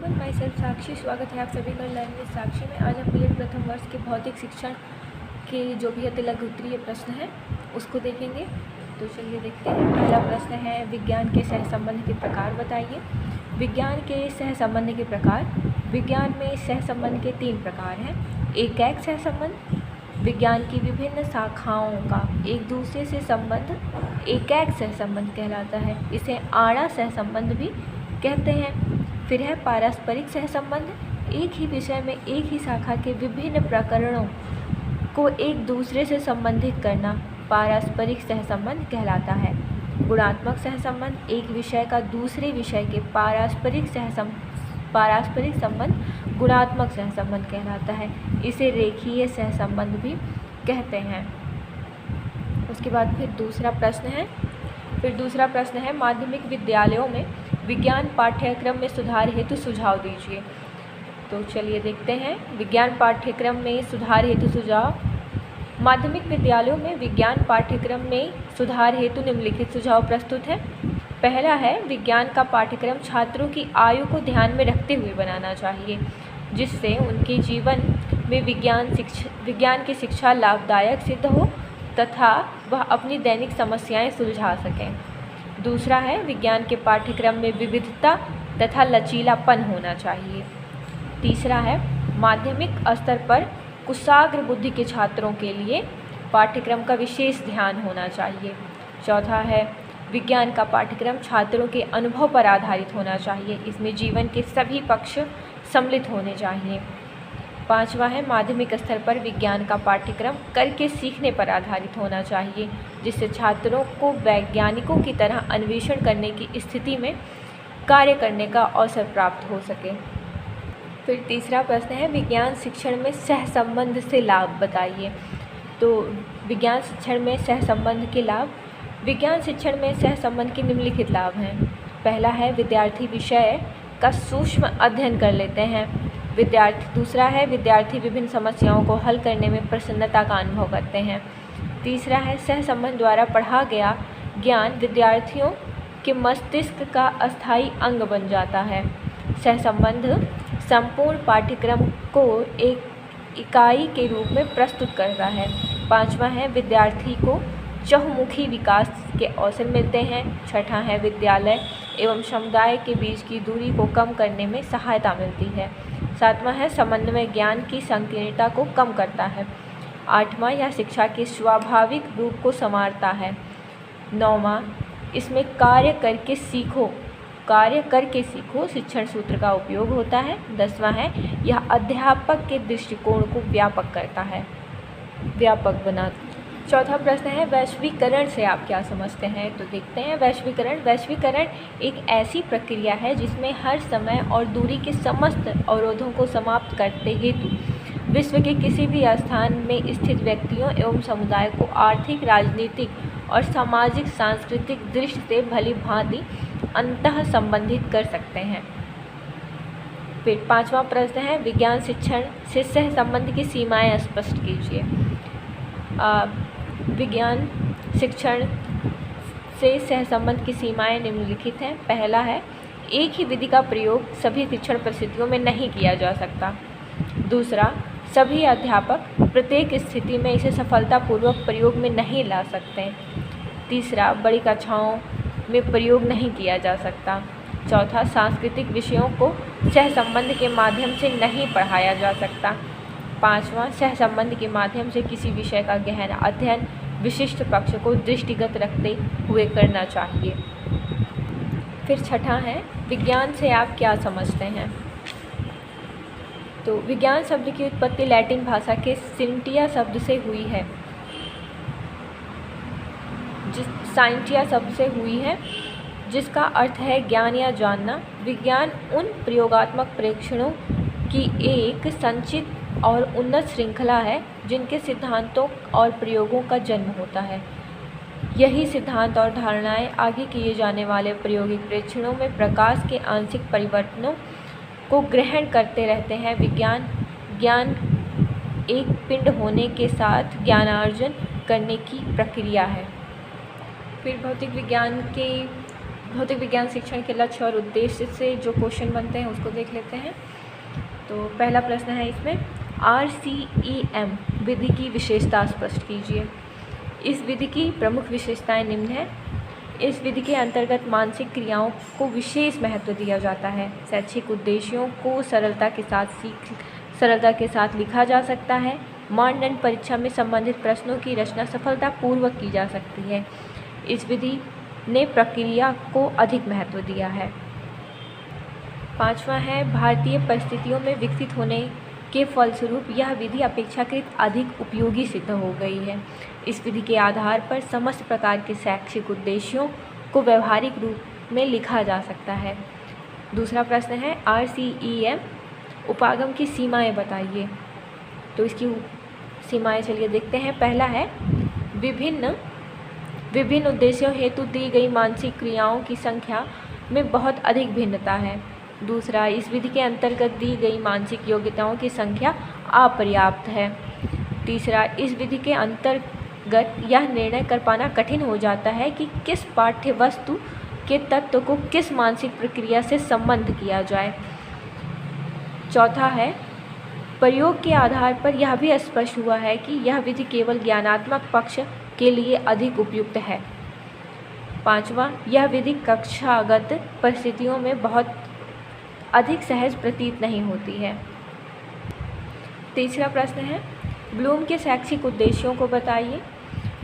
Everyone, my self साक्षी। स्वागत है आप सभी का लैंग्वेज साक्षी में। आज हम बीएड प्रथम वर्ष के भौतिक शिक्षण के जो भी अति लघु उत्तरीय प्रश्न है उसको देखेंगे। तो चलिए देखते हैं। पहला प्रश्न है, विज्ञान के सहसंबंध के प्रकार बताइए। विज्ञान के सहसंबंध के प्रकार। विज्ञान में सहसंबंध के 3 प्रकार हैं। एकैक सहसंबंध, विज्ञान की विभिन्न शाखाओं का एक दूसरे से संबंध एकैक सहसंबंध कहलाता है। इसे आड़ा सहसंबंध भी कहते हैं। फिर है पारस्परिक सहसंबंध, एक ही विषय में एक ही शाखा के विभिन्न प्रकरणों को एक दूसरे से संबंधित करना पारस्परिक सहसंबंध कहलाता है। गुणात्मक सहसंबंध, एक विषय का दूसरे विषय के पारस्परिक संबंध गुणात्मक सहसंबंध कहलाता है। इसे रेखीय सहसंबंध भी कहते हैं। उसके बाद फिर दूसरा प्रश्न है, माध्यमिक विद्यालयों में विज्ञान पाठ्यक्रम में सुधार हेतु सुझाव दीजिए। तो चलिए देखते हैं। विज्ञान पाठ्यक्रम में सुधार हेतु सुझाव। माध्यमिक विद्यालयों में विज्ञान पाठ्यक्रम में सुधार हेतु निम्नलिखित सुझाव प्रस्तुत है। पहला है, विज्ञान का पाठ्यक्रम छात्रों की आयु को ध्यान में रखते हुए बनाना चाहिए, जिससे उनके जीवन में विज्ञान की शिक्षा लाभदायक सिद्ध हो तथा वह अपनी दैनिक समस्याएं सुलझा सकें। दूसरा है, विज्ञान के पाठ्यक्रम में विविधता तथा लचीलापन होना चाहिए। तीसरा है, माध्यमिक स्तर पर कुशाग्र बुद्धि के छात्रों के लिए पाठ्यक्रम का विशेष ध्यान होना चाहिए। चौथा है, विज्ञान का पाठ्यक्रम छात्रों के अनुभव पर आधारित होना चाहिए। इसमें जीवन के सभी पक्ष सम्मिलित होने चाहिए। पांचवा है, माध्यमिक स्तर पर विज्ञान का पाठ्यक्रम करके सीखने पर आधारित होना चाहिए, जिससे छात्रों को वैज्ञानिकों की तरह अन्वेषण करने की स्थिति में कार्य करने का अवसर प्राप्त हो सके। फिर तीसरा प्रश्न है, विज्ञान शिक्षण में सहसंबंध से लाभ बताइए। तो विज्ञान शिक्षण में सहसंबंध के लाभ। विज्ञान शिक्षण में सहसंबंध के निम्नलिखित लाभ हैं। पहला है, विद्यार्थी विषय का सूक्ष्म अध्ययन कर लेते हैं। दूसरा है, विद्यार्थी विभिन्न समस्याओं को हल करने में प्रसन्नता का अनुभव करते हैं। तीसरा है, सहसंबंध द्वारा पढ़ा गया ज्ञान विद्यार्थियों के मस्तिष्क का अस्थायी अंग बन जाता है। सहसंबंध संपूर्ण पाठ्यक्रम को एक इकाई के रूप में प्रस्तुत करता है। पांचवा है, विद्यार्थी को चहुमुखी विकास के अवसर मिलते हैं। छठा है, विद्यालय एवं समुदाय के बीच की दूरी को कम करने में सहायता मिलती है। सातवां है, समन्वय ज्ञान की संकीर्णता को कम करता है। आठवां, यह शिक्षा के स्वाभाविक रूप को संवारता है। नौवां, इसमें कार्य करके सीखो शिक्षण सूत्र का उपयोग होता है। 10वां है, यह अध्यापक के दृष्टिकोण को व्यापक बनाता है। चौथा प्रश्न है, वैश्वीकरण से आप क्या समझते हैं। तो देखते हैं। वैश्वीकरण एक ऐसी प्रक्रिया है जिसमें हर समय और दूरी के समस्त अवरोधों को समाप्त करते हेतु विश्व के किसी भी स्थान में स्थित व्यक्तियों एवं समुदाय को आर्थिक, राजनीतिक और सामाजिक सांस्कृतिक दृष्टि से भली भांति अंतः संबंधित कर सकते हैं। फिर पांचवा प्रश्न है, विज्ञान शिक्षण से सहसंबंध की सीमाएं स्पष्ट कीजिए। विज्ञान शिक्षण से सहसंबंध की सीमाएं निम्नलिखित हैं। पहला है, एक ही विधि का प्रयोग सभी शिक्षण परिस्थितियों में नहीं किया जा सकता। दूसरा, सभी अध्यापक प्रत्येक स्थिति में इसे सफलतापूर्वक प्रयोग में नहीं ला सकते। तीसरा, बड़ी कक्षाओं में प्रयोग नहीं किया जा सकता। चौथा, सांस्कृतिक विषयों को सहसंबंध के माध्यम से नहीं पढ़ाया जा सकता। पांचवा, सहसंबंध के माध्यम से किसी विषय का गहन अध्ययन विशिष्ट पक्ष को दृष्टिगत रखते हुए करना चाहिए। फिर छठा है, विज्ञान से आप क्या समझते हैं। तो विज्ञान शब्द की उत्पत्ति लैटिन भाषा के साइंटिया शब्द से हुई है, जिसका अर्थ है ज्ञान या जानना। विज्ञान उन प्रयोगात्मक परीक्षणों की एक संचित और उन्नत श्रृंखला है जिनके सिद्धांतों और प्रयोगों का जन्म होता है। यही सिद्धांत और धारणाएं आगे किए जाने वाले प्रायोगिक परीक्षणों में प्रकाश के आंशिक परिवर्तनों को ग्रहण करते रहते हैं। ज्ञान एक पिंड होने के साथ ज्ञानार्जन करने की प्रक्रिया है। फिर भौतिक विज्ञान के भौतिक विज्ञान शिक्षण के लक्ष्य और उद्देश्य से जो क्वेश्चन बनते हैं उसको देख लेते हैं। तो पहला प्रश्न है इसमें, RCEM विधि की विशेषता स्पष्ट कीजिए। इस विधि की प्रमुख विशेषताएं निम्न हैं। इस विधि के अंतर्गत मानसिक क्रियाओं को विशेष महत्व दिया जाता है। शैक्षिक उद्देश्यों को सरलता के साथ लिखा जा सकता है। मानदंड परीक्षा में संबंधित प्रश्नों की रचना सफलतापूर्वक की जा सकती है। इस विधि ने प्रक्रिया को अधिक महत्व दिया है। पांचवा है, भारतीय परिस्थितियों में विकसित होने के फलस्वरूप यह विधि अपेक्षाकृत अधिक उपयोगी सिद्ध हो गई है। इस विधि के आधार पर समस्त प्रकार के शैक्षिक उद्देश्यों को व्यवहारिक रूप में लिखा जा सकता है। दूसरा प्रश्न है, RCEM उपागम की सीमाएं बताइए। तो इसकी सीमाएं चलिए देखते हैं। पहला है, विभिन्न उद्देश्यों हेतु दी गई मानसिक क्रियाओं की संख्या में बहुत अधिक भिन्नता है। दूसरा, इस विधि के अंतर्गत दी गई मानसिक योग्यताओं की संख्या अपर्याप्त है। तीसरा, इस विधि के अंतर्गत यह निर्णय कर पाना कठिन हो जाता है कि किस पाठ्य वस्तु के तत्व को किस मानसिक प्रक्रिया से संबद्ध किया जाए। चौथा है, प्रयोग के आधार पर यह भी स्पष्ट हुआ है कि यह विधि केवल ज्ञानात्मक पक्ष के लिए अधिक उपयुक्त है। पांचवा, यह विधि कक्षागत परिस्थितियों में बहुत अधिक सहज प्रतीत नहीं होती है। तीसरा प्रश्न है, ब्लूम के शैक्षिक उद्देश्यों को बताइए।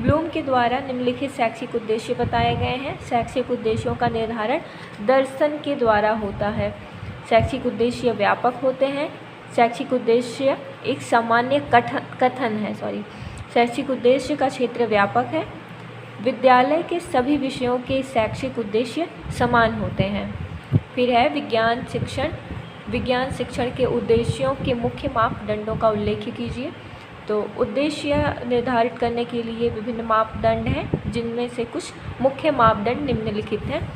ब्लूम के द्वारा निम्नलिखित शैक्षिक उद्देश्य बताए गए हैं। शैक्षिक उद्देश्यों का निर्धारण दर्शन के द्वारा होता है। शैक्षिक उद्देश्य व्यापक होते हैं। शैक्षिक उद्देश्य एक सामान्य कथन है। शैक्षिक उद्देश्य का क्षेत्र व्यापक है। विद्यालय के सभी विषयों के शैक्षिक उद्देश्य समान होते हैं। फिर है विज्ञान शिक्षण। विज्ञान शिक्षण के उद्देश्यों के मुख्य मापदंडों का उल्लेख कीजिए। तो उद्देश्य निर्धारित करने के लिए विभिन्न मापदंड हैं, जिनमें से कुछ मुख्य मापदंड निम्नलिखित हैं।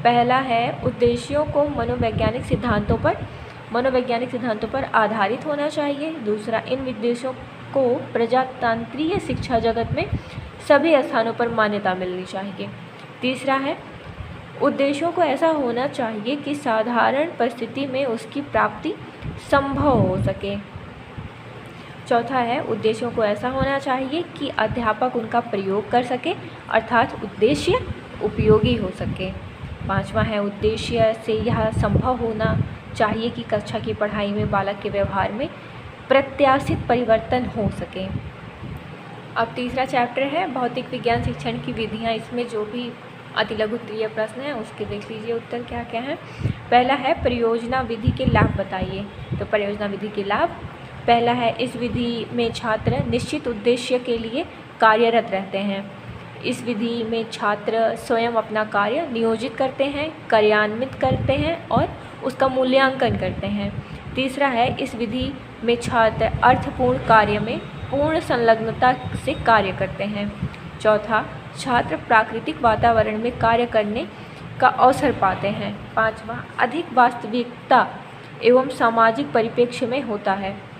पहला है, उद्देश्यों को मनोवैज्ञानिक सिद्धांतों पर आधारित होना चाहिए। दूसरा, इन उद्देश्यों को प्रजातांत्रिक शिक्षा जगत में सभी स्थानों पर मान्यता मिलनी चाहिए। तीसरा है, उद्देश्यों को ऐसा होना चाहिए कि साधारण परिस्थिति में उसकी प्राप्ति संभव हो सके। चौथा है, उद्देश्यों को ऐसा होना चाहिए कि अध्यापक उनका प्रयोग कर सके, अर्थात उद्देश्य उपयोगी हो सके। पांचवा है, उद्देश्य से यह संभव होना चाहिए कि कक्षा की पढ़ाई में बालक के व्यवहार में प्रत्याशित परिवर्तन हो सके। अब तीसरा चैप्टर है भौतिक विज्ञान शिक्षण की विधियाँ। इसमें जो भी अति लघु उत्तरीय प्रश्न है उसके देख लीजिए उत्तर क्या क्या है। पहला है, परियोजना विधि के लाभ बताइए। तो परियोजना विधि के लाभ, पहला है, इस विधि में छात्र निश्चित उद्देश्य के लिए कार्यरत रहते हैं। इस विधि में छात्र स्वयं अपना कार्य नियोजित करते हैं, कार्यान्वित करते हैं और उसका मूल्यांकन करते हैं। तीसरा है, इस विधि में छात्र अर्थपूर्ण कार्य में पूर्ण संलग्नता से कार्य करते हैं। चौथा, छात्र प्राकृतिक वातावरण में कार्य करने का अवसर पाते हैं। पांचवा, अधिक वास्तविकता एवं सामाजिक परिप्रेक्ष्य में होता है।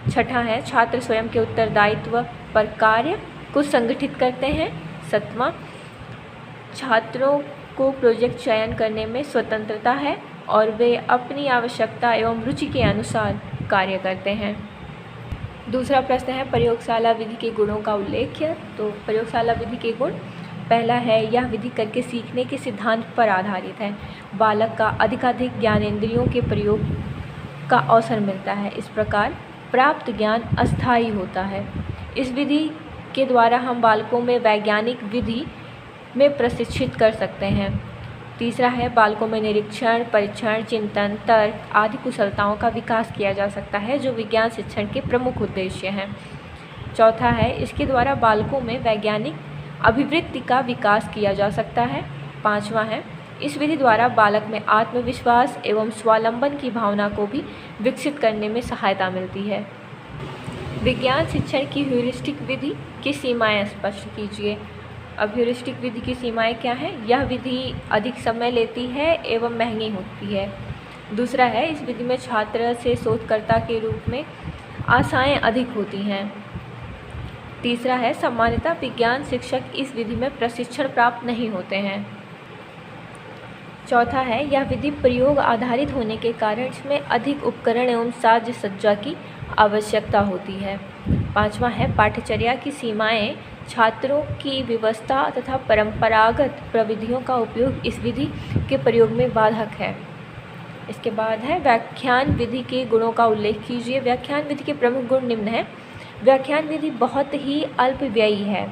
छठा है, छात्र स्वयं के उत्तरदायित्व पर कार्य को संगठित करते हैं। सातवां, छात्रों को प्रोजेक्ट चयन करने में स्वतंत्रता है और वे अपनी आवश्यकता एवं रुचि के अनुसार कार्य करते हैं। दूसरा प्रश्न है, प्रयोगशाला विधि के गुणों का उल्लेख। तो प्रयोगशाला विधि के गुण, पहला है, यह विधि करके सीखने के सिद्धांत पर आधारित है। बालक का अधिकाधिक ज्ञानेंद्रियों के प्रयोग का अवसर मिलता है। इस प्रकार प्राप्त ज्ञान अस्थायी होता है। इस विधि के द्वारा हम बालकों में वैज्ञानिक विधि में प्रशिक्षित कर सकते हैं। तीसरा है, बालकों में निरीक्षण, परीक्षण, चिंतन, तर्क आदि कुशलताओं का विकास किया जा सकता है, जो विज्ञान शिक्षण के प्रमुख उद्देश्य हैं। चौथा है, इसके द्वारा बालकों में वैज्ञानिक अभिवृत्ति का विकास किया जा सकता है। पांचवा है, इस विधि द्वारा बालक में आत्मविश्वास एवं स्वावलंबन की भावना को भी विकसित करने में सहायता मिलती है। विज्ञान शिक्षण की ह्यूरिस्टिक विधि की सीमाएं स्पष्ट कीजिए। अब ह्यूरिस्टिक विधि की सीमाएं क्या हैं? यह विधि अधिक समय लेती है एवं महंगी होती है। दूसरा है, इस विधि में छात्र से शोधकर्ता के रूप में आशाएं अधिक होती हैं। तीसरा है, सामान्यतः विज्ञान शिक्षक इस विधि में प्रशिक्षण प्राप्त नहीं होते हैं। चौथा है, यह विधि प्रयोग आधारित होने के कारण इसमें अधिक उपकरण एवं साज सज्जा की आवश्यकता होती है। पाँचवा है, पाठ्यचर्या की सीमाएं छात्रों की व्यवस्था तथा परंपरागत प्रविधियों का उपयोग इस विधि के प्रयोग में बाधक है। इसके बाद है, व्याख्यान विधि के गुणों का उल्लेख कीजिए। व्याख्यान विधि के प्रमुख गुण निम्न हैं। व्याख्यान विधि बहुत ही अल्पव्ययी है,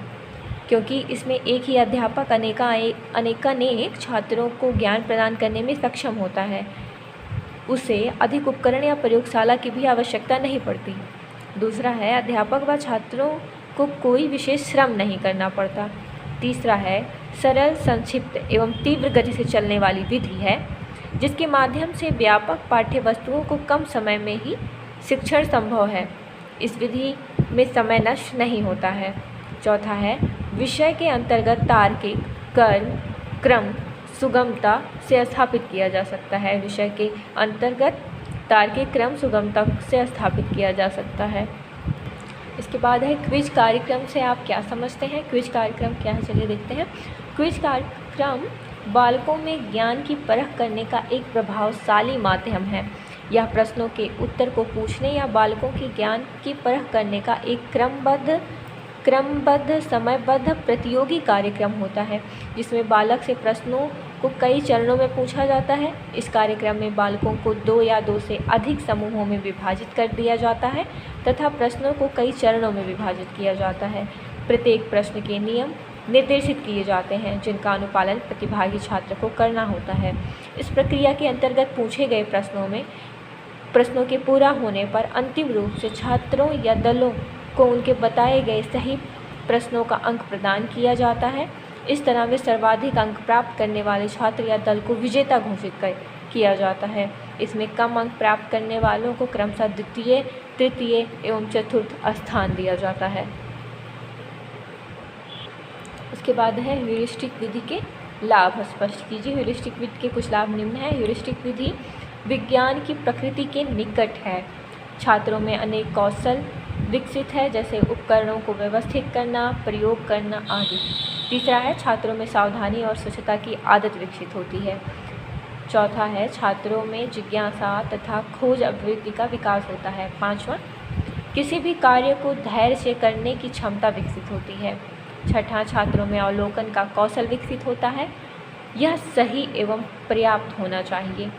क्योंकि इसमें एक ही अध्यापक अनेकानेक छात्रों को ज्ञान प्रदान करने में सक्षम होता है। उसे अधिक उपकरण या प्रयोगशाला की भी आवश्यकता नहीं पड़ती। दूसरा है, अध्यापक व छात्रों को कोई विशेष श्रम नहीं करना पड़ता। तीसरा है, सरल, संक्षिप्त एवं तीव्र गति से चलने वाली विधि है, जिसके माध्यम से व्यापक पाठ्य वस्तुओं को कम समय में ही शिक्षण संभव है। इस विधि में समय नष्ट नहीं होता है। चौथा है, विषय के अंतर्गत तार्किक, कर्म, क्रम, सुगमता से स्थापित किया जा सकता है। विषय के अंतर्गत तार्किक, क्रम, सुगमता से स्थापित किया जा सकता है। इसके बाद है, क्विज कार्यक्रम से आप क्या समझते हैं। क्विज कार्यक्रम क्या है, चलिए देखते हैं। क्विज कार्यक्रम बालकों में ज्ञान की परख करने का एक प्रभावशाली माध्यम है। यह प्रश्नों के उत्तर को पूछने या बालकों के ज्ञान की परख करने का एक क्रमबद्ध समयबद्ध प्रतियोगी कार्यक्रम होता है, जिसमें बालक से प्रश्नों को कई चरणों में पूछा जाता है। इस कार्यक्रम में बालकों को 2 या 2 से अधिक समूहों में विभाजित कर दिया जाता है तथा प्रश्नों को कई चरणों में विभाजित किया जाता है। प्रत्येक प्रश्न के नियम निर्देशित किए जाते हैं, जिनका अनुपालन प्रतिभागी छात्र को करना होता है। इस प्रक्रिया के अंतर्गत पूछे गए प्रश्नों के पूरा होने पर अंतिम रूप से छात्रों या दलों को उनके बताए गए सही प्रश्नों का अंक प्रदान किया जाता है। इस तरह वे सर्वाधिक अंक प्राप्त करने वाले छात्र या दल को विजेता घोषित किया जाता है। इसमें कम अंक प्राप्त करने वालों को क्रमशः द्वितीय, तृतीय एवं चतुर्थ स्थान दिया जाता है। उसके बाद है, ह्यूरिस्टिक विधि के लाभ स्पष्ट कीजिए। ह्यूरिस्टिक विधि के कुछ लाभ निम्न हैं। ह्यूरिस्टिक विधि विज्ञान की प्रकृति के निकट है। छात्रों में अनेक कौशल विकसित है, जैसे उपकरणों को व्यवस्थित करना, प्रयोग करना आदि। तीसरा है, छात्रों में सावधानी और स्वच्छता की आदत विकसित होती है। चौथा है, छात्रों में जिज्ञासा तथा खोज अभिवृत्ति का विकास होता है। पाँचवा, किसी भी कार्य को धैर्य से करने की क्षमता विकसित होती है। छठा, छात्रों में अवलोकन का कौशल विकसित होता है। यह सही एवं पर्याप्त होना चाहिए।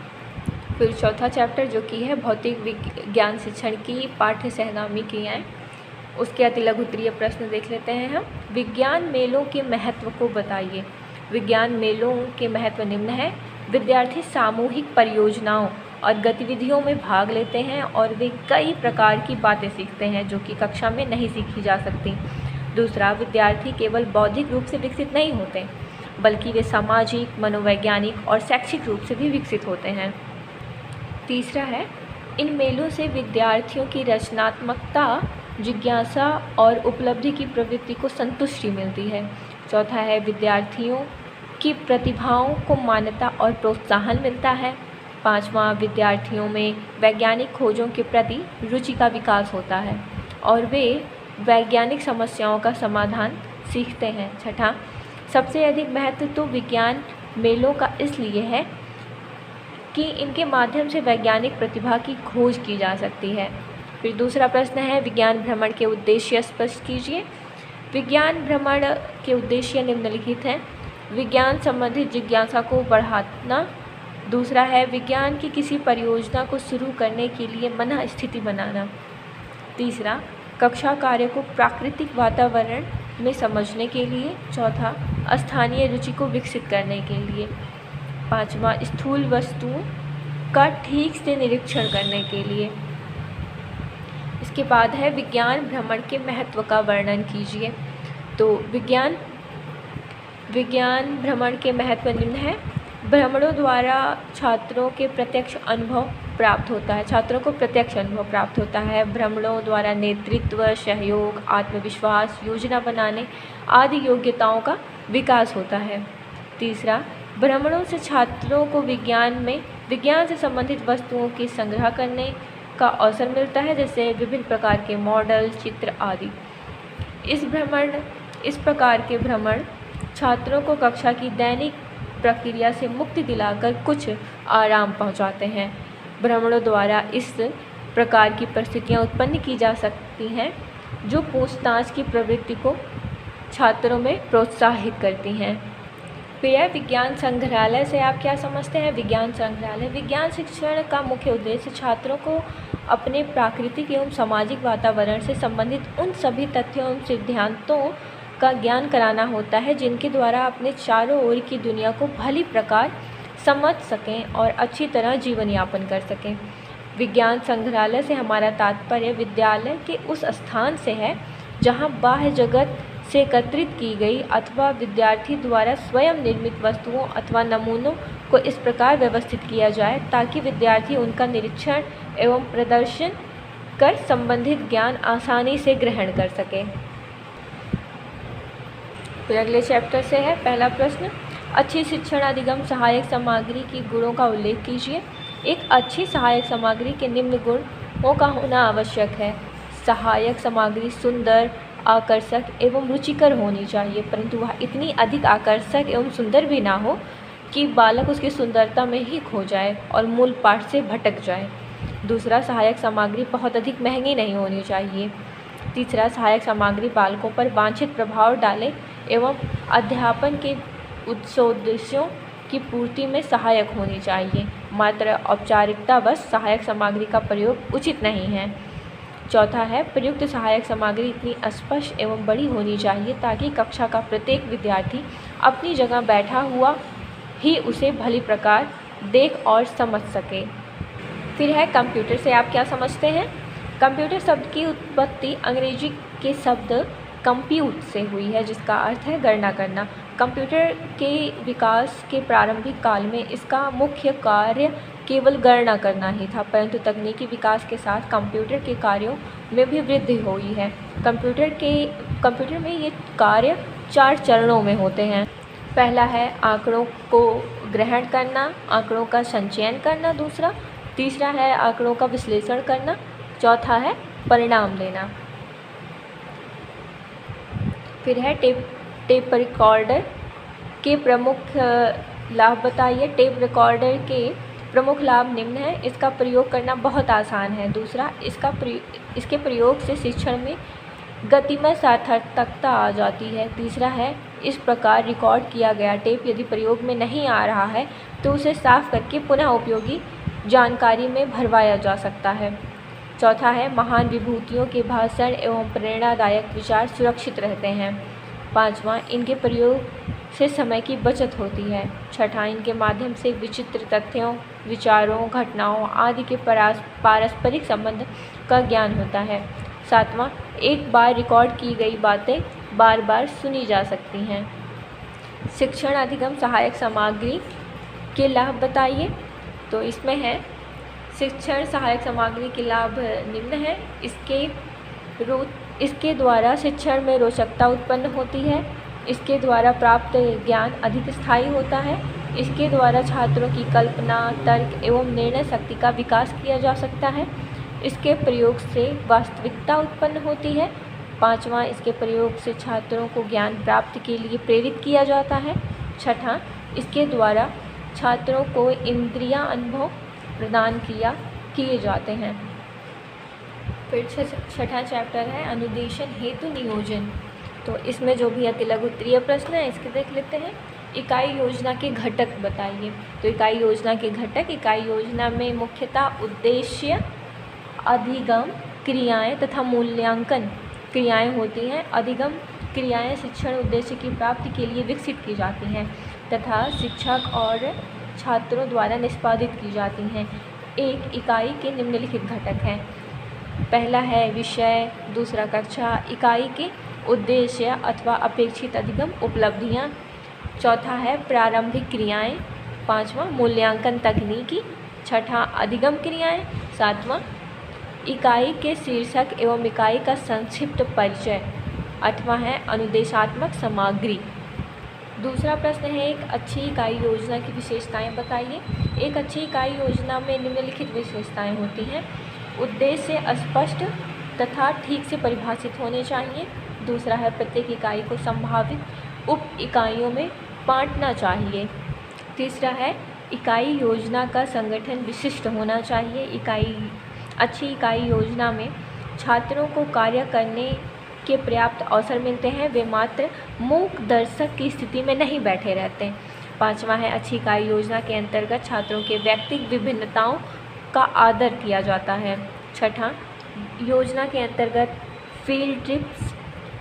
फिर चौथा चैप्टर जो कि है भौतिक विज्ञान शिक्षण की पाठ्य सहगामी क्रियाएं, उसके अति लघु उत्तरीय प्रश्न देख लेते हैं हम। विज्ञान मेलों के महत्व को बताइए। विज्ञान मेलों के महत्व निम्न है। विद्यार्थी सामूहिक परियोजनाओं और गतिविधियों में भाग लेते हैं और वे कई प्रकार की बातें सीखते हैं जो कि कक्षा में नहीं सीखी जा सकती। दूसरा, विद्यार्थी केवल बौद्धिक रूप से विकसित नहीं होते, बल्कि वे सामाजिक, मनोवैज्ञानिक और शैक्षिक रूप से भी विकसित होते हैं। तीसरा है, इन मेलों से विद्यार्थियों की रचनात्मकता, जिज्ञासा और उपलब्धि की प्रवृत्ति को संतुष्टि मिलती है। चौथा है, विद्यार्थियों की प्रतिभाओं को मान्यता और प्रोत्साहन मिलता है। पाँचवा, विद्यार्थियों में वैज्ञानिक खोजों के प्रति रुचि का विकास होता है और वे वैज्ञानिक समस्याओं का समाधान सीखते हैं। छठा, सबसे अधिक महत्व तो विज्ञान मेलों का इसलिए है कि इनके माध्यम से वैज्ञानिक प्रतिभा की खोज की जा सकती है। फिर दूसरा प्रश्न है, विज्ञान भ्रमण के उद्देश्य स्पष्ट कीजिए। विज्ञान भ्रमण के उद्देश्य निम्नलिखित हैं। विज्ञान संबंधित जिज्ञासा को बढ़ाना। दूसरा है, विज्ञान की किसी परियोजना को शुरू करने के लिए मन स्थिति बनाना। तीसरा, कक्षा कार्य को प्राकृतिक वातावरण में समझने के लिए। चौथा, स्थानीय रुचि को विकसित करने के लिए। पाँचवा, स्थूल वस्तुओं का ठीक से निरीक्षण करने के लिए। इसके बाद है, विज्ञान भ्रमण के महत्व का वर्णन कीजिए। तो विज्ञान भ्रमण के महत्व निम्न है। भ्रमणों द्वारा छात्रों को प्रत्यक्ष अनुभव प्राप्त होता है। भ्रमणों द्वारा नेतृत्व, सहयोग, आत्मविश्वास, योजना बनाने आदि योग्यताओं का विकास होता है। तीसरा, भ्रमणों से छात्रों को विज्ञान से संबंधित वस्तुओं की संग्रह करने का अवसर मिलता है, जैसे विभिन्न प्रकार के मॉडल, चित्र आदि। इस प्रकार के भ्रमण छात्रों को कक्षा की दैनिक प्रक्रिया से मुक्ति दिलाकर कुछ आराम पहुंचाते हैं। भ्रमणों द्वारा इस प्रकार की परिस्थितियां उत्पन्न की जा सकती हैं जो पूछताछ की प्रवृत्ति को छात्रों में प्रोत्साहित करती हैं। फिर है विज्ञान संग्रहालय से आप क्या समझते हैं? विज्ञान संग्रहालय विज्ञान शिक्षण का मुख्य उद्देश्य छात्रों को अपने प्राकृतिक एवं सामाजिक वातावरण से संबंधित उन सभी तथ्यों एवं सिद्धांतों का ज्ञान कराना होता है जिनके द्वारा अपने चारों ओर की दुनिया को भली प्रकार समझ सकें और अच्छी तरह जीवन यापन कर सकें। विज्ञान संग्रहालय से हमारा तात्पर्य विद्यालय के उस स्थान से है जहाँ बाह्य जगत से एकत्रित की गई अथवा विद्यार्थी द्वारा स्वयं निर्मित वस्तुओं अथवा नमूनों को इस प्रकार व्यवस्थित किया जाए ताकि विद्यार्थी उनका निरीक्षण एवं प्रदर्शन कर संबंधित ज्ञान आसानी से ग्रहण कर सके। फिर अगले चैप्टर से है पहला प्रश्न, अच्छी शिक्षण अधिगम सहायक सामग्री की गुणों का उल्लेख कीजिए। एक अच्छी सहायक सामग्री के निम्न गुणों का होना आवश्यक है। सहायक सामग्री सुंदर, आकर्षक एवं रुचिकर होनी चाहिए, परंतु वह इतनी अधिक आकर्षक एवं सुंदर भी ना हो कि बालक उसकी सुंदरता में ही खो जाए और मूल पाठ से भटक जाए। दूसरा, सहायक सामग्री बहुत अधिक महंगी नहीं होनी चाहिए। तीसरा, सहायक सामग्री बालकों पर वांछित प्रभाव डाले एवं अध्यापन के उद्देश्यों की पूर्ति में सहायक होनी चाहिए। मात्र औपचारिकतावश सहायक सामग्री का प्रयोग उचित नहीं है। चौथा है, प्रयुक्त सहायक सामग्री इतनी स्पष्ट एवं बड़ी होनी चाहिए ताकि कक्षा का प्रत्येक विद्यार्थी अपनी जगह बैठा हुआ ही उसे भली प्रकार देख और समझ सके। फिर है कंप्यूटर से आप क्या समझते हैं? कंप्यूटर शब्द की उत्पत्ति अंग्रेजी के शब्द कंप्यूट से हुई है जिसका अर्थ है गणना करना। कंप्यूटर के विकास के प्रारंभिक काल में इसका मुख्य कार्य केवल गणना करना ही था, परंतु तकनीकी विकास के साथ कंप्यूटर के कार्यों में भी वृद्धि हुई है। कंप्यूटर में ये कार्य 4 चरणों में होते हैं। पहला है आंकड़ों को ग्रहण करना, आंकड़ों का संचयन करना। दूसरा, तीसरा है आंकड़ों का विश्लेषण करना। चौथा है परिणाम देना। फिर है टेप रिकॉर्डर के प्रमुख लाभ बताइए। टेप रिकॉर्डर के प्रमुख लाभ निम्न है। इसका प्रयोग करना बहुत आसान है। दूसरा, इसके प्रयोग से शिक्षण में गतिमय सार्थकता आ जाती है। तीसरा है, इस प्रकार रिकॉर्ड किया गया टेप यदि प्रयोग में नहीं आ रहा है तो उसे साफ करके पुनः उपयोगी जानकारी में भरवाया जा सकता है। चौथा है, महान विभूतियों के भाषण एवं प्रेरणादायक विचार सुरक्षित रहते हैं। पाँचवां, इनके प्रयोग से समय की बचत होती है। छठा, इनके माध्यम से विचित्र तथ्यों, विचारों, घटनाओं आदि के पारस्परिक संबंध का ज्ञान होता है। सातवां, एक बार रिकॉर्ड की गई बातें बार बार सुनी जा सकती हैं। शिक्षण अधिगम सहायक सामग्री के लाभ बताइए। तो इसमें है शिक्षण सहायक सामग्री के लाभ निम्न है। इसके द्वारा शिक्षण में रोचकता उत्पन्न होती है। इसके द्वारा प्राप्त ज्ञान अधिक स्थायी होता है। इसके द्वारा छात्रों की कल्पना, तर्क एवं निर्णय शक्ति का विकास किया जा सकता है। इसके प्रयोग से वास्तविकता उत्पन्न होती है। पाँचवां, इसके प्रयोग से छात्रों को ज्ञान प्राप्ति के लिए प्रेरित किया जाता है। छठा, इसके द्वारा छात्रों को इंद्रिया अनुभव प्रदान किए जाते हैं। फिर छठा चैप्टर है अनुदेशन हेतु नियोजन। तो इसमें जो भी अतिलघु उत्तरीय प्रश्न है इसके देख लेते हैं। इकाई योजना के घटक बताइए। तो इकाई योजना के घटक, इकाई योजना में मुख्यतः उद्देश्य, अधिगम क्रियाएं तथा मूल्यांकन क्रियाएं होती हैं। अधिगम क्रियाएं शिक्षण उद्देश्य की प्राप्ति के लिए विकसित की जाती हैं तथा शिक्षक और छात्रों द्वारा निष्पादित की जाती हैं। एक इकाई के निम्नलिखित घटक हैं। पहला है विषय, दूसरा कक्षा, इकाई के उद्देश्य अथवा अपेक्षित अधिगम उपलब्धियाँ। चौथा है प्रारंभिक क्रियाएं। पाँचवां मूल्यांकन तकनीकी। छठा अधिगम क्रियाएं। सातवां इकाई के शीर्षक एवं इकाई का संक्षिप्त परिचय। आठवां है अनुदेशात्मक सामग्री। दूसरा प्रश्न है एक अच्छी इकाई योजना की विशेषताएं बताइए। एक अच्छी इकाई योजना में निम्नलिखित विशेषताएं होती हैं। उद्देश्य स्पष्ट तथा ठीक से परिभाषित होने चाहिए। दूसरा है प्रत्येक इकाई को संभावित उप इकाइयों में बांटना चाहिए। तीसरा है इकाई योजना का संगठन विशिष्ट होना चाहिए। अच्छी इकाई योजना में छात्रों को कार्य करने के पर्याप्त अवसर मिलते हैं, वे मात्र मूक दर्शक की स्थिति में नहीं बैठे रहते। पाँचवा है अच्छी इकाई योजना के अंतर्गत छात्रों के व्यक्तिगत विभिन्नताओं का आदर किया जाता है। छठा, योजना के अंतर्गत फील्ड ट्रिप्स,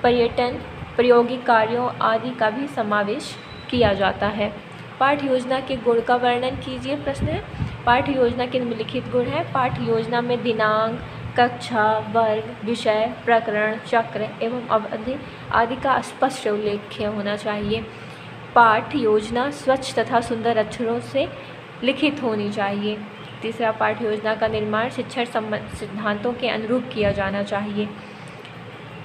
पर्यटन, प्रायोगिक कार्यों आदि का भी समावेश किया जाता है। पाठ्य योजना के गुण का वर्णन कीजिए। प्रश्न है पाठ्य योजना के निम्नलिखित गुण है। पाठ्य योजना में दिनांक, कक्षा, वर्ग, विषय, प्रकरण, चक्र एवं अवधि आदि का स्पष्ट उल्लेख होना चाहिए। पाठ्य योजना स्वच्छ तथा सुंदर अक्षरों से लिखित होनी चाहिए। तीसरा, पाठ्य योजना का निर्माण शिक्षण सिद्धांतों के अनुरूप किया जाना चाहिए।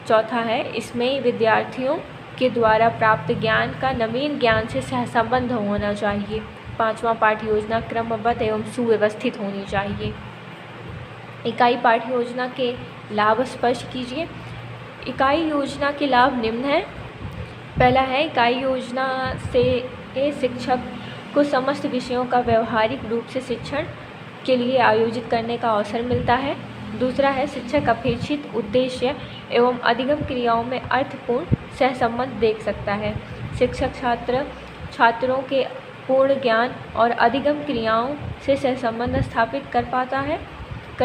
चौथा है इसमें विद्यार्थियों के द्वारा प्राप्त ज्ञान का नवीन ज्ञान से सहसंबंध होना चाहिए। पाँचवा, पाठ्य योजना क्रमबद्ध एवं सुव्यवस्थित होनी चाहिए। इकाई पाठ्य योजना के लाभ स्पष्ट कीजिए। इकाई योजना के लाभ निम्न हैं। पहला है इकाई योजना से शिक्षक को समस्त विषयों का व्यवहारिक रूप से शिक्षण के लिए आयोजित करने का अवसर मिलता है। दूसरा है शिक्षक अपेक्षित उद्देश्य एवं अधिगम क्रियाओं में अर्थपूर्ण सहसंबंध देख सकता है। शिक्षक छात्रों के पूर्ण ज्ञान और अधिगम क्रियाओं से सहसंबंध स्थापित कर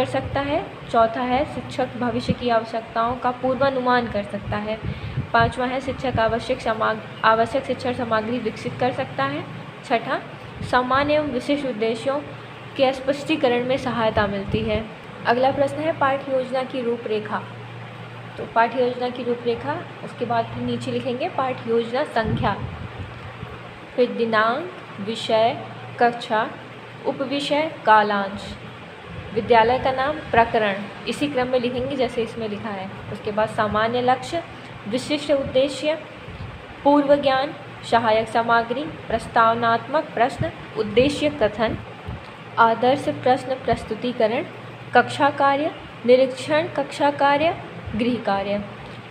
सकता है। चौथा है शिक्षक भविष्य की आवश्यकताओं का पूर्वानुमान कर सकता है। पाँचवा है शिक्षक आवश्यक शिक्षण सामग्री विकसित कर सकता है। छठा, सामान्य एवं विशिष्ट उद्देश्यों के स्पष्टीकरण में सहायता मिलती है। अगला प्रश्न है पाठ्य योजना की रूपरेखा। तो पाठ्य योजना की रूपरेखा, उसके बाद फिर नीचे लिखेंगे पाठ्य योजना संख्या, फिर दिनांक, विषय, कक्षा, उपविषय, कालांश, विद्यालय का नाम, प्रकरण, इसी क्रम में लिखेंगे जैसे इसमें लिखा है। उसके बाद सामान्य लक्ष्य, विशिष्ट उद्देश्य, पूर्व ज्ञान, सहायक सामग्री, प्रस्तावनात्मक प्रश्न, उद्देश्य कथन, आदर्श प्रश्न प्रस्तुतिकरण, कक्षा कार्य, निरीक्षण कक्षा कार्य, गृह कार्य।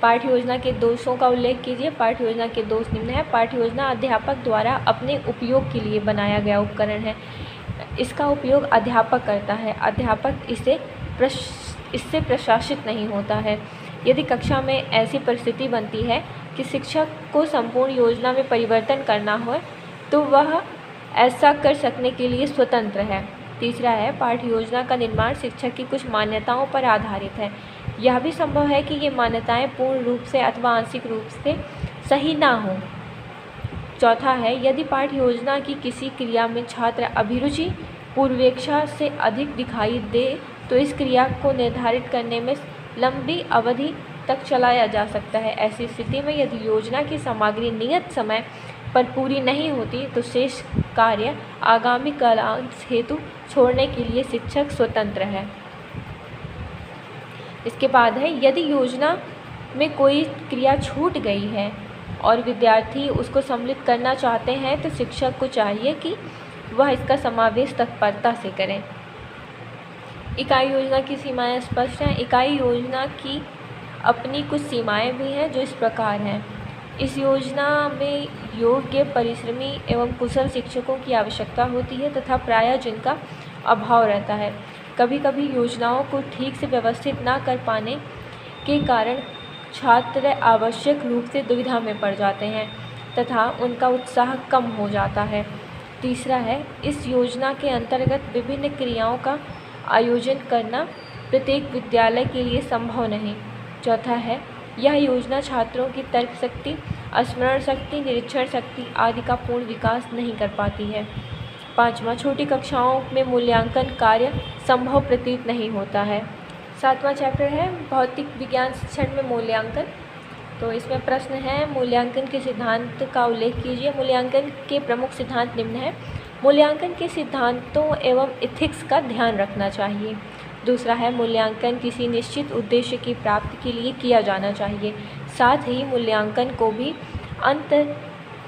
पाठ्य योजना के दोषों का उल्लेख कीजिए। पाठ्य योजना के दोष निम्न है। पाठ्य योजना अध्यापक द्वारा अपने उपयोग के लिए बनाया गया उपकरण है। इसका उपयोग अध्यापक करता है, अध्यापक इससे प्रशासित नहीं होता है। यदि कक्षा में ऐसी परिस्थिति बनती है कि शिक्षक को संपूर्ण योजना में परिवर्तन करना हो तो वह ऐसा कर सकने के लिए स्वतंत्र है। तीसरा है पाठ्य योजना का निर्माण शिक्षक की कुछ मान्यताओं पर आधारित है। यह भी संभव है कि ये मान्यताएं पूर्ण रूप से अथवा आंशिक रूप से सही ना हो। चौथा है यदि पाठ्य योजना की किसी क्रिया में छात्र अभिरुचि पूर्वेक्षा से अधिक दिखाई दे तो इस क्रिया को निर्धारित करने में लंबी अवधि तक चलाया जा सकता है। ऐसी स्थिति में यदि योजना की सामग्री नियत समय पर पूरी नहीं होती तो शेष कार्य आगामी कालांश हेतु छोड़ने के लिए शिक्षक स्वतंत्र है। इसके बाद है यदि योजना में कोई क्रिया छूट गई है और विद्यार्थी उसको सम्मिलित करना चाहते हैं तो शिक्षक को चाहिए कि वह इसका समावेश तत्परता से करें। इकाई योजना की सीमाएं स्पष्ट हैं। इकाई योजना की अपनी कुछ सीमाएं भी हैं जो इस प्रकार हैं। इस योजना में योग्य, परिश्रमी एवं कुशल शिक्षकों की आवश्यकता होती है तथा प्रायः जिनका अभाव रहता है। कभी कभी योजनाओं को ठीक से व्यवस्थित न कर पाने के कारण छात्र आवश्यक रूप से दुविधा में पड़ जाते हैं तथा उनका उत्साह कम हो जाता है। तीसरा है इस योजना के अंतर्गत विभिन्न क्रियाओं का आयोजन करना प्रत्येक विद्यालय के लिए संभव नहीं। चौथा है यह योजना छात्रों की तर्क शक्ति, स्मरण शक्ति, निरीक्षण शक्ति आदि का पूर्ण विकास नहीं कर पाती है। पाँचवा, छोटी कक्षाओं में मूल्यांकन कार्य संभव प्रतीत नहीं होता है। सातवां चैप्टर है भौतिक विज्ञान शिक्षण में मूल्यांकन। तो इसमें प्रश्न है मूल्यांकन के सिद्धांत का उल्लेख कीजिए। मूल्यांकन के प्रमुख सिद्धांत निम्न हैं। मूल्यांकन के सिद्धांतों एवं एथिक्स का ध्यान रखना चाहिए। दूसरा है मूल्यांकन किसी निश्चित उद्देश्य की प्राप्ति के लिए किया जाना चाहिए। साथ ही मूल्यांकन को भी अंत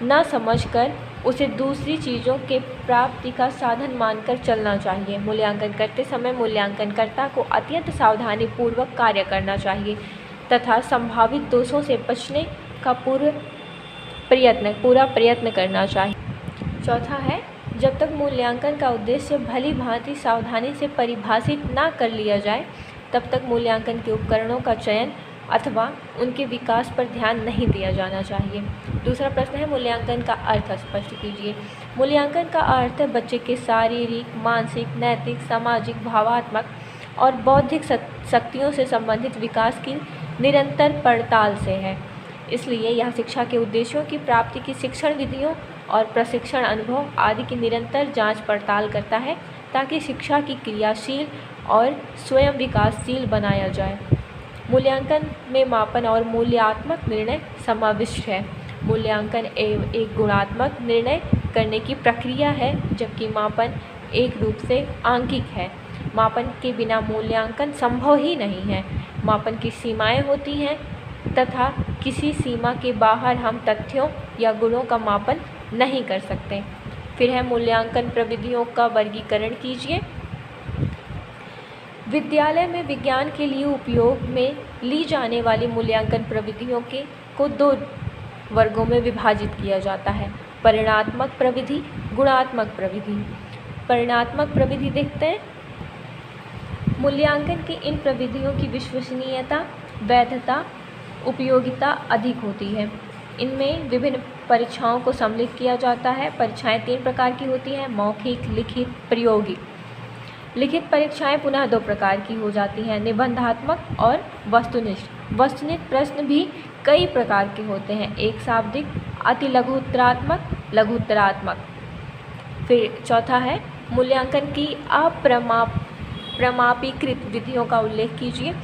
न समझकर उसे दूसरी चीज़ों के प्राप्ति का साधन मानकर चलना चाहिए। मूल्यांकन करते समय मूल्यांकनकर्ता को अत्यंत सावधानीपूर्वक कार्य करना चाहिए तथा संभावित दोषों से बचने का पूरा प्रयत्न करना चाहिए। चौथा है जब तक मूल्यांकन का उद्देश्य भली भांति सावधानी से परिभाषित ना कर लिया जाए तब तक मूल्यांकन के उपकरणों का चयन अथवा उनके विकास पर ध्यान नहीं दिया जाना चाहिए। दूसरा प्रश्न है, मूल्यांकन का अर्थ स्पष्ट कीजिए। मूल्यांकन का अर्थ बच्चे के शारीरिक, मानसिक, नैतिक, सामाजिक, भावात्मक और बौद्धिक शक्तियों से संबंधित विकास की निरंतर पड़ताल से है। इसलिए यह शिक्षा के उद्देश्यों की प्राप्ति की शिक्षण विधियों और प्रशिक्षण अनुभव आदि की निरंतर जांच पड़ताल करता है ताकि शिक्षा की क्रियाशील और स्वयं विकासशील बनाया जाए। मूल्यांकन में मापन और मूल्यात्मक निर्णय समाविष्ट है। मूल्यांकन एक गुणात्मक निर्णय करने की प्रक्रिया है, जबकि मापन एक रूप से आंकिक है। मापन के बिना मूल्यांकन संभव ही नहीं है। मापन की सीमाएं होती हैं तथा किसी सीमा के बाहर हम तथ्यों या गुणों का मापन नहीं कर सकते। फिर है, मूल्यांकन प्रविधियों का वर्गीकरण कीजिए। विद्यालय में विज्ञान के लिए उपयोग में ली जाने वाली मूल्यांकन प्रविधियों को 2 वर्गों में विभाजित किया जाता है, परिणात्मक प्रविधि, गुणात्मक प्रविधि। परिणात्मक प्रविधि देखते हैं। मूल्यांकन की इन प्रविधियों की विश्वसनीयता, वैधता, उपयोगिता अधिक होती है। इनमें विभिन्न परीक्षाओं को सम्मिलित किया जाता है। परीक्षाएं 3 प्रकार की होती हैं, मौखिक, लिखित, प्रायोगिक। लिखित परीक्षाएं पुनः 2 प्रकार की हो जाती हैं, निबंधात्मक और वस्तुनिष्ठ। वस्तुनिष्ठ प्रश्न भी कई प्रकार के होते हैं, एक शाब्दिक, अति लघुत्तरात्मक, लघुत्तरात्मक। फिर चौथा है, मूल्यांकन की प्रमापीकृत विधियों का उल्लेख कीजिए।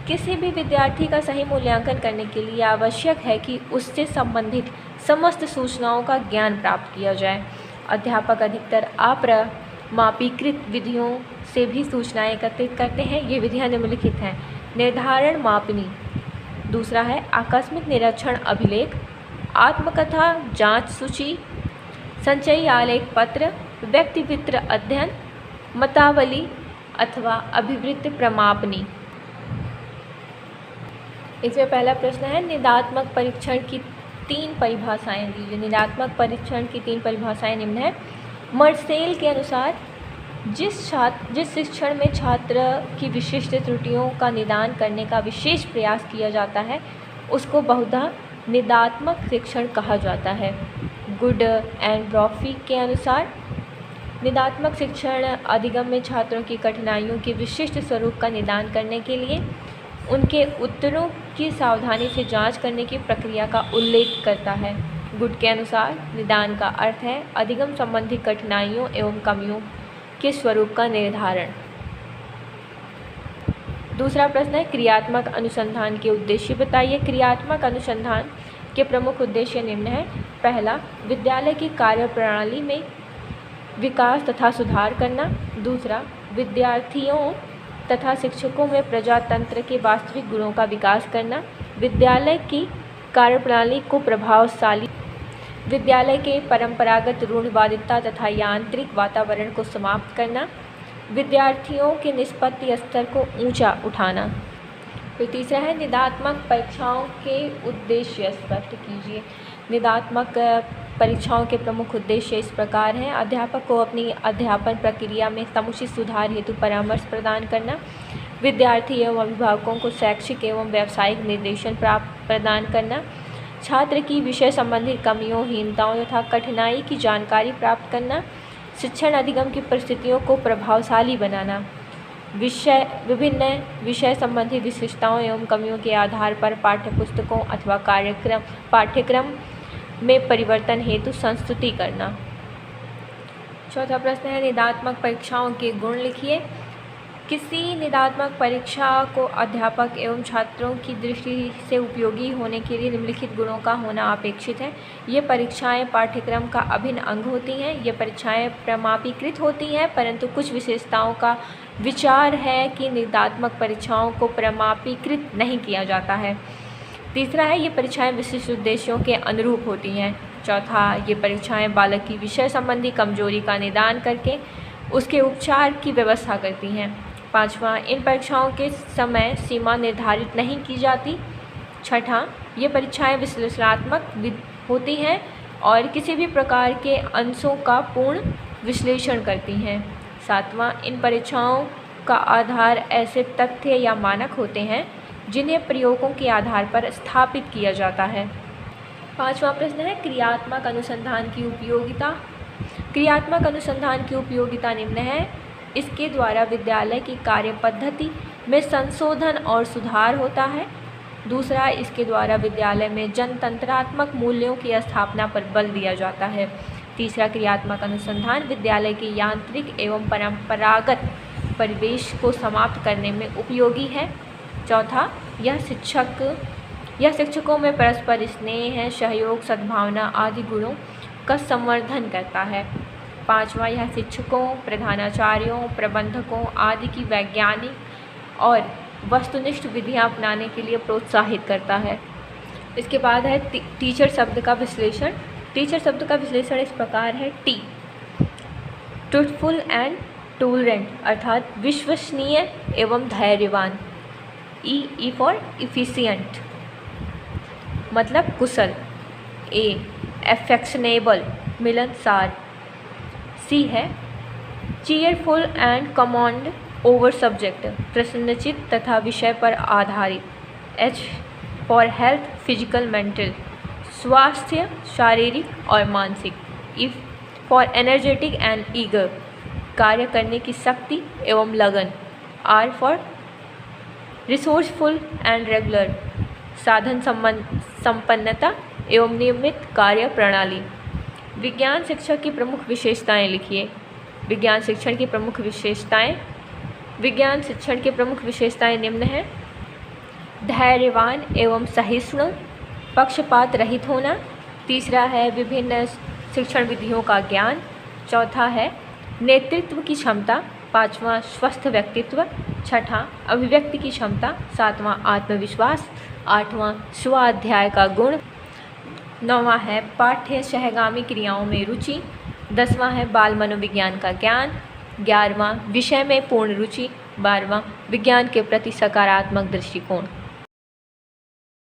किसी भी विद्यार्थी का सही मूल्यांकन करने के लिए आवश्यक है कि उससे संबंधित समस्त सूचनाओं का ज्ञान प्राप्त किया जाए। अध्यापक अधिकतर अप्रमापीकृत विधियों से भी सूचनाएं एकत्रित करते हैं। ये विधियां निम्नलिखित हैं। निर्धारण मापनी, दूसरा है आकस्मिक निरीक्षण अभिलेख, आत्मकथा जांच सूची, संचयी आलेख पत्र, व्यक्तिचित्र अध्ययन, मतावली अथवा अभिवृत्ति प्रमापनी। इसमें पहला प्रश्न है, निदात्मक परीक्षण की 3 परिभाषाएं दीजिए। निदात्मक परीक्षण की 3 परिभाषाएं निम्न है। मर्सेल के अनुसार जिस शिक्षण में छात्र की विशिष्ट त्रुटियों का निदान करने का विशेष प्रयास किया जाता है उसको बहुधा निदात्मक शिक्षण कहा जाता है। गुड एंड ब्रॉफी के अनुसार निदात्मक शिक्षण अधिगम में छात्रों की कठिनाइयों के विशिष्ट स्वरूप का निदान करने के लिए उनके उत्तरों की सावधानी से जांच करने की प्रक्रिया का उल्लेख करता है। गुड के अनुसार निदान का अर्थ है अधिगम संबंधी कठिनाइयों एवं कमियों के स्वरूप का निर्धारण। दूसरा प्रश्न है, क्रियात्मक अनुसंधान के उद्देश्य बताइए। क्रियात्मक अनुसंधान के प्रमुख उद्देश्य निम्न है। पहला, विद्यालय की कार्यप्रणाली में विकास तथा सुधार करना। दूसरा, विद्यार्थियों तथा शिक्षकों में प्रजातंत्र के वास्तविक गुणों का विकास करना। विद्यालय की कार्यप्रणाली को प्रभावशाली, विद्यालय के परंपरागत रूढ़िवादिता तथा यांत्रिक वातावरण को समाप्त करना। विद्यार्थियों के निष्पत्ति स्तर को ऊंचा उठाना। फिर तीसरा है, निदात्मक परीक्षाओं के उद्देश्य स्पष्ट कीजिए। निदात्मक परीक्षाओं के प्रमुख उद्देश्य इस प्रकार हैं। अध्यापक को अपनी अध्यापन प्रक्रिया में समुचित सुधार हेतु परामर्श प्रदान करना। विद्यार्थी एवं अभिभावकों को शैक्षिक एवं व्यावसायिक निर्देशन प्रदान करना। छात्र की विषय संबंधी कमियों, हीनताओं तथा कठिनाई की जानकारी प्राप्त करना। शिक्षण अधिगम की परिस्थितियों को प्रभावशाली बनाना। विभिन्न विषय संबंधी विशिष्टताओं एवं कमियों के आधार पर पाठ्यपुस्तकों अथवा पाठ्यक्रम में परिवर्तन हेतु संस्तुति करना। चौथा प्रश्न है, निदात्मक परीक्षाओं के गुण लिखिए। किसी निदात्मक परीक्षा को अध्यापक एवं छात्रों की दृष्टि से उपयोगी होने के लिए निम्नलिखित गुणों का होना अपेक्षित है। ये परीक्षाएं पाठ्यक्रम का अभिन्न अंग होती हैं। ये परीक्षाएं प्रमापीकृत होती हैं, परंतु कुछ विशेषताओं का विचार है कि निदात्मक परीक्षाओं को प्रमापीकृत नहीं किया जाता है। तीसरा है, ये परीक्षाएं विशिष्ट उद्देश्यों के अनुरूप होती हैं। चौथा, ये परीक्षाएं बालक की विषय संबंधी कमजोरी का निदान करके उसके उपचार की व्यवस्था करती हैं। पाँचवा, इन परीक्षाओं के समय सीमा निर्धारित नहीं की जाती। छठा, ये परीक्षाएं विश्लेषणात्मक होती हैं और किसी भी प्रकार के अंशों का पूर्ण विश्लेषण करती हैं। सातवां, इन परीक्षाओं का आधार ऐसे तथ्य या मानक होते हैं जिन्हें प्रयोगों के आधार पर स्थापित किया जाता है। पांचवा प्रश्न है क्रियात्मक अनुसंधान की उपयोगिता। क्रियात्मक अनुसंधान की उपयोगिता निम्न है। इसके द्वारा विद्यालय की कार्य पद्धति में संशोधन और सुधार होता है। दूसरा, इसके द्वारा विद्यालय में जनतंत्रात्मक मूल्यों की स्थापना पर बल दिया जाता है। तीसरा, क्रियात्मक अनुसंधान विद्यालय के यांत्रिक एवं परंपरागत परिवेश को समाप्त करने में उपयोगी है। चौथा, यह शिक्षकों में परस्पर स्नेह, सहयोग, सद्भावना आदि गुणों का संवर्धन करता है। पांचवा, यह शिक्षकों, प्रधानाचार्यों, प्रबंधकों आदि की वैज्ञानिक और वस्तुनिष्ठ विधियां अपनाने के लिए प्रोत्साहित करता है। इसके बाद है टीचर शब्द का विश्लेषण। टीचर शब्द का विश्लेषण इस प्रकार है। टी, ट्रूथफुल एंड टॉलरेंट अर्थात विश्वसनीय एवं धैर्यवान। ई फॉर इफिशिएंट मतलब कुशल। ए, एफेक्शनेबल मिलनसार। सी है cheerful and command over subject प्रसन्नचित्त तथा विषय पर आधारित। H for health physical mental स्वास्थ्य शारीरिक और मानसिक। E for energetic and eager कार्य करने की शक्ति एवं लगन। R for resourceful and regular साधन संपन्नता एवं नियमित कार्य प्रणाली। विज्ञान शिक्षक की प्रमुख विशेषताएं लिखिए। विज्ञान शिक्षण की प्रमुख विशेषताएं। विज्ञान शिक्षण की प्रमुख विशेषताएं निम्न हैं। धैर्यवान एवं सहिष्णु, पक्षपात रहित होना। तीसरा है विभिन्न शिक्षण विधियों का ज्ञान। चौथा है नेतृत्व की क्षमता। पांचवा स्वस्थ व्यक्तित्व। छठा अभिव्यक्ति की क्षमता। सातवां आत्मविश्वास। आठवां स्वाध्याय का गुण। नौवां है पाठ्य सहगामी क्रियाओं में रुचि। 10वां है बाल मनोविज्ञान का ज्ञान। 11वां विषय में पूर्ण रुचि। 12वां विज्ञान के प्रति सकारात्मक दृष्टिकोण।